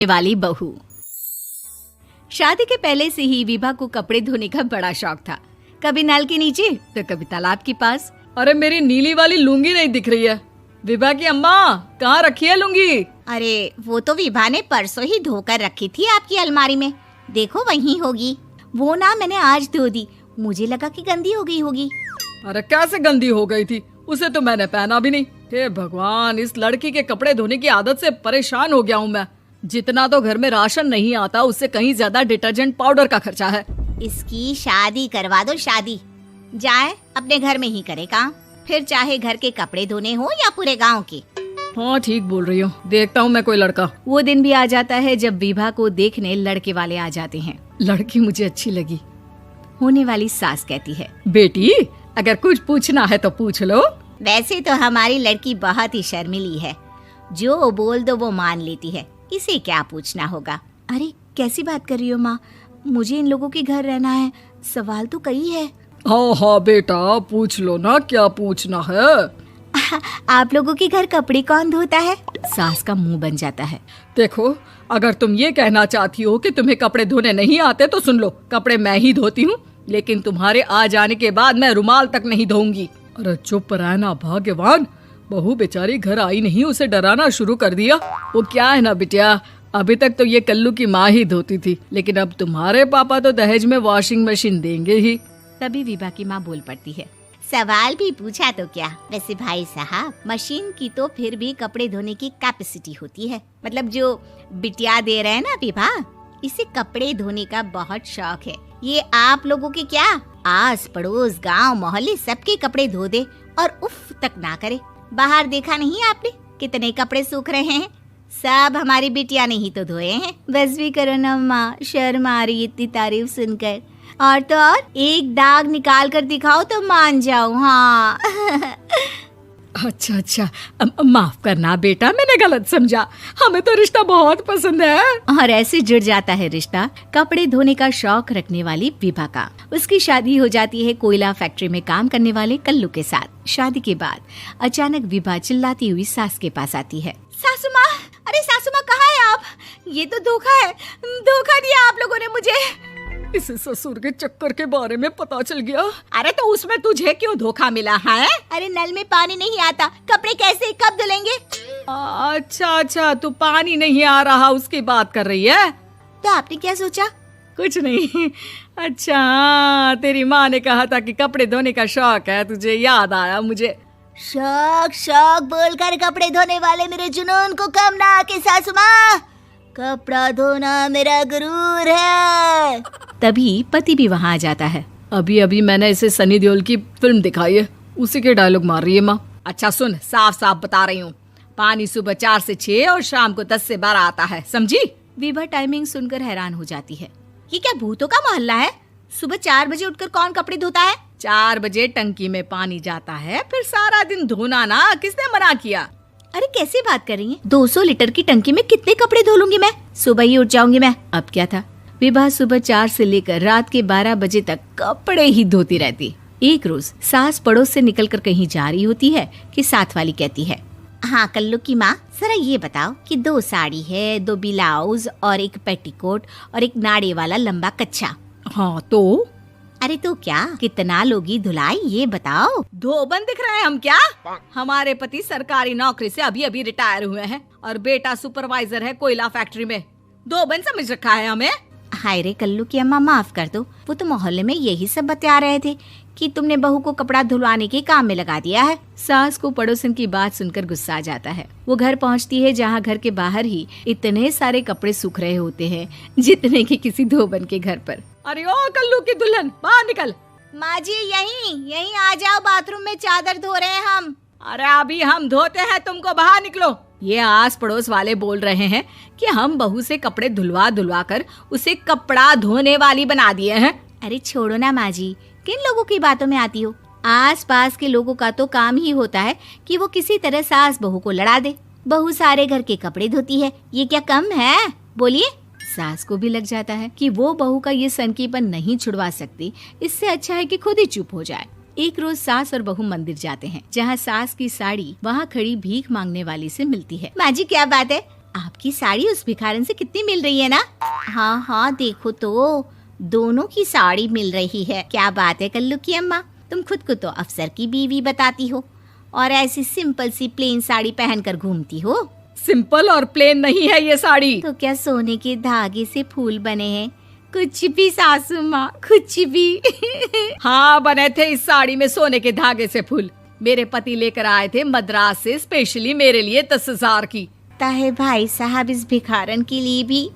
वाली बहू। शादी के पहले से ही विभा को कपड़े धोने का बड़ा शौक था। कभी नल के नीचे तो कभी तालाब के पास। अरे मेरी नीली वाली लुंगी नहीं दिख रही है। विभा की अम्मा कहाँ रखी है लुंगी? अरे वो तो विभा ने परसों ही धोकर रखी थी आपकी अलमारी में, देखो वहीं होगी। वो ना मैंने आज धो दी, मुझे लगा कि गंदी हो गई होगी। अरे कैसे गंदी हो गई थी, उसे तो मैंने पहना भी नहीं। हे भगवान, इस लड़की के कपड़े धोने की आदत से परेशान हो गया हूँ मैं। जितना तो घर में राशन नहीं आता उससे कहीं ज्यादा डिटर्जेंट पाउडर का खर्चा है। इसकी शादी करवा दो, शादी जाए अपने घर में ही करे काम, फिर चाहे घर के कपड़े धोने हो या पूरे गांव के। हाँ ठीक बोल रही हूँ, देखता हूँ मैं कोई लड़का। वो दिन भी आ जाता है जब विभा को देखने लड़के वाले आ जाते हैं। लड़की मुझे अच्छी लगी। होने वाली सास कहती है, बेटी अगर कुछ पूछना है तो पूछ लो। वैसे तो हमारी लड़की बहुत ही शर्मीली है, जो बोल दो वो मान लेती है, इसे क्या पूछना होगा। अरे कैसी बात कर रही हो माँ, मुझे इन लोगों के घर रहना है, सवाल तो कई है। हाँ हाँ बेटा पूछ लो ना, क्या पूछना है। आप लोगों के घर कपड़े कौन धोता है? सास का मुंह बन जाता है। देखो अगर तुम ये कहना चाहती हो कि तुम्हें कपड़े धोने नहीं आते तो सुन लो, कपड़े मैं ही धोती हूँ, लेकिन तुम्हारे आ जाने के बाद मैं रुमाल तक नहीं धोऊंगी। अरे चुप रहना भाग्यवान, बहू बेचारी घर आई नहीं, उसे डराना शुरू कर दिया। वो क्या है ना बिटिया, अभी तक तो ये कल्लू की माँ ही धोती थी, लेकिन अब तुम्हारे पापा तो दहेज में वॉशिंग मशीन देंगे ही। तभी विभा की माँ बोल पड़ती है, सवाल भी पूछा तो क्या। वैसे भाई साहब, मशीन की तो फिर भी कपड़े धोने की कैपेसिटी होती है। मतलब जो बिटिया दे रहे हैं ना विभा, इसे कपड़े धोने का बहुत शौक है। ये आप लोगों के क्या, आस पड़ोस गांव मोहल्ले सबके कपड़े धो दे और उफ तक ना करे। बाहर देखा नहीं आपने कितने कपड़े सूख रहे हैं, सब हमारी बिटिया ने ही तो धोए हैं। बस भी करो ना माँ, शर्म आ रही इतनी तारीफ सुनकर। और तो और एक दाग निकाल कर दिखाओ तो मान जाओ। हाँ अच्छा माफ करना बेटा, मैंने गलत समझा, हमें तो रिश्ता बहुत पसंद है। और ऐसे जुड़ जाता है रिश्ता कपड़े धोने का शौक रखने वाली विभा का। उसकी शादी हो जाती है कोयला फैक्ट्री में काम करने वाले कल्लू के साथ। शादी के बाद अचानक विभा चिल्लाती हुई सास के पास आती है। सासू माँ, अरे सासू माँ कहाँ है आप? ये तो धोखा है, धोखा दिया आप लोगों ने मुझे। इसे ससुर के चक्कर के बारे में पता चल गया। अरे तो उसमें तुझे क्यों धोखा मिला है? अरे नल में पानी नहीं आता, कपड़े कैसे कब धुलेंगे? अच्छा तू पानी नहीं आ रहा उसकी बात कर रही है। तो आपने क्या सोचा? कुछ नहीं। अच्छा तेरी माँ ने कहा था कि कपड़े धोने का शौक है तुझे, याद आया मुझे। शौक बोलकर कपड़े धोने वाले मेरे जुनून को कम ना आके सासू माँ, कपड़ा धोना मेरा गुरूर है। तभी पति भी वहाँ आ जाता है। अभी मैंने इसे सनी देओल की फिल्म दिखाई है, उसी के डायलॉग मार रही है माँ। अच्छा सुन, साफ साफ बता रही हूँ, पानी सुबह 4 से 6 और शाम को 10 से 12 आता है, समझी? विभा टाइमिंग सुनकर हैरान हो जाती है। ये क्या भूतों का मोहल्ला है? सुबह 4 बजे उठकर कौन कपड़े धोता है? 4 बजे टंकी में पानी जाता है, फिर सारा दिन धोना ना, किसने मना किया? अरे कैसी बात कर रही हैं? 200 लीटर की टंकी में कितने कपड़े धो लूंगी मैं, सुबह ही उठ जाऊंगी मैं। अब क्या था, विभा सुबह 4 से लेकर रात के 12 बजे तक कपड़े ही धोती रहती। एक रोज सास पड़ोस से निकलकर कहीं जा रही होती है कि साथ वाली कहती है, हाँ कल्लू की माँ, जरा ये बताओ कि 2 साड़ी है, 2 ब्लाउज और एक पेटीकोट और एक नाड़े वाला लंबा कच्छा। हाँ तो? अरे तो क्या, कितना लोगी धुलाई ये बताओ। धोबन दिख रहे हैं हम क्या? हमारे पति सरकारी नौकरी से अभी रिटायर हुए हैं और बेटा सुपरवाइजर है कोयला फैक्ट्री में। धोबन समझ रखा है हमें? हाय रे कल्लू की अम्मा, माफ कर दो, वो तो मोहल्ले में यही सब बता रहे थे कि तुमने बहू को कपड़ा धुलवाने के काम में लगा दिया है। सास को पड़ोसन की बात सुनकर गुस्सा आ जाता है। वो घर पहुंचती है जहां घर के बाहर ही इतने सारे कपड़े सूख रहे होते हैं जितने कि किसी धोबन के घर पर। अरे ओ कल्लू की दुल्हन, बाहर निकल। माँ जी यहीं आ जाओ, बाथरूम में चादर धो रहे हैं हम। अरे अभी हम धोते हैं, तुमको बाहर निकलो। ये आस पड़ोस वाले बोल रहे हैं कि हम बहू से कपड़े धुलवा कर उसे कपड़ा धोने वाली बना दिए हैं। अरे छोड़ो ना माँ जी, किन लोगों की बातों में आती हो? आस पास के लोगों का तो काम ही होता है कि वो किसी तरह सास बहू को लड़ा दे। बहू सारे घर के कपड़े धोती है, ये क्या कम है? बोलिए। सास को भी लग जाता है कि वो बहू का ये सनकीपन नहीं छुड़वा सकती, इससे अच्छा है कि खुद ही चुप हो जाए। एक रोज सास और बहू मंदिर जाते हैं, जहाँ सास की साड़ी वहाँ खड़ी भीख मांगने वाली से मिलती है। माँ जी क्या बात है, आपकी साड़ी उस भिखारन से कितनी मिल रही है ना? हाँ हाँ, देखो तो दोनों की साड़ी मिल रही है। क्या बात है कल्लू की अम्मा, तुम खुद को तो अफसर की बीवी बताती हो और ऐसी सिंपल सी प्लेन साड़ी पहनकर घूमती हो। सिंपल और प्लेन नहीं है ये साड़ी। तो क्या सोने के धागे से फूल बने हैं? कुछ भी सासू माँ, कुछ भी। हाँ, बने थे इस साड़ी में सोने के धागे से फूल। मेरे पति लेकर आए थे मद्रास से स्पेशली मेरे लिए 10,000 की। ताहे भाई साहब इस भिखारन के लिए भी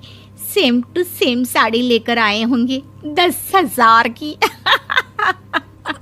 सेम टू सेम साड़ी लेकर आए होंगे 10,000 की।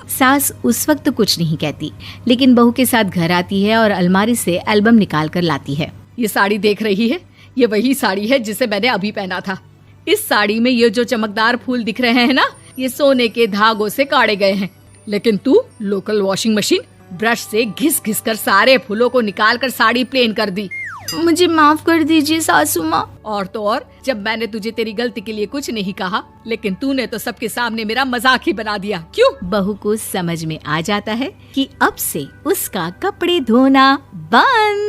सास उस वक्त तो कुछ नहीं कहती, लेकिन बहू के साथ घर आती है और अलमारी से एल्बम निकाल कर लाती है। ये साड़ी देख रही है, ये वही साड़ी है जिसे मैंने अभी पहना था। इस साड़ी में ये जो चमकदार फूल दिख रहे हैं ना, ये सोने के धागों से काढ़े गए हैं। लेकिन तू लोकल वॉशिंग मशीन ब्रश से घिस घिस कर सारे फूलों को निकाल कर साड़ी प्लेन कर दी। मुझे माफ कर दीजिए सासू माँ। और तो और, जब मैंने तुझे तेरी गलती के लिए कुछ नहीं कहा, लेकिन तूने तो सबके सामने मेरा मजाक ही बना दिया। क्यों? बहू को समझ में आ जाता है कि अब से उसका कपड़े धोना बंद।